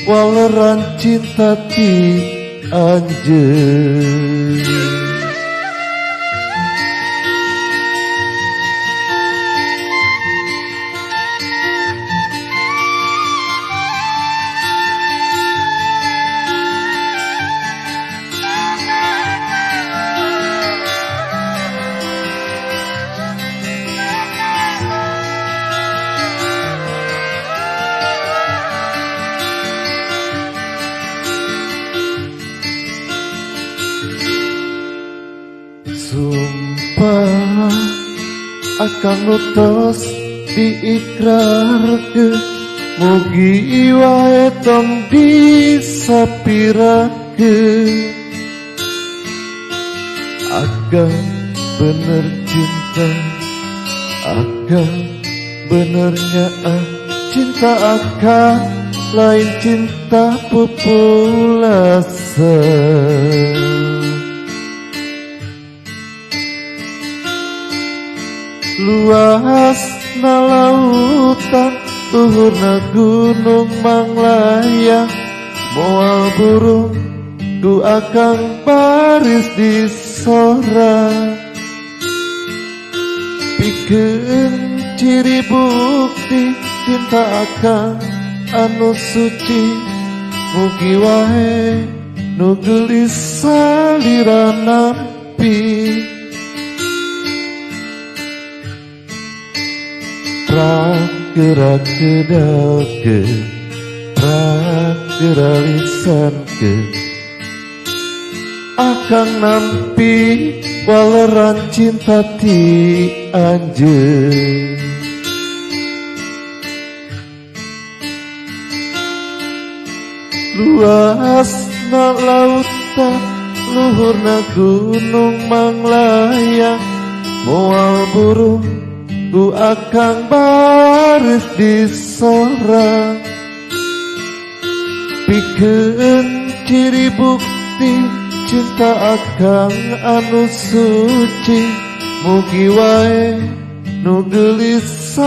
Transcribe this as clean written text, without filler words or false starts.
waleran cinta ti anjeun. Sumpah akan nutos diikrarkeun, mugi wae tong disapirakeun. Akan bener cinta, akan benernya cinta akan lain cinta populasi. Luas na lautan, luhurna gunung manglayang, moal burung ku akang baris di sora. Pikeun ciri bukti cinta akang anu suci, mugi wae nu geulis salira nampi. Gerak kedalke, gerak lisanke, akang nampi waleran cinta ti anjeun. Luasna lautan, luhurna gunung manglayang, moal burung ku akang baris di sora. Pikeun ciri bukti cinta akang anu suci, mugi wae nu geulis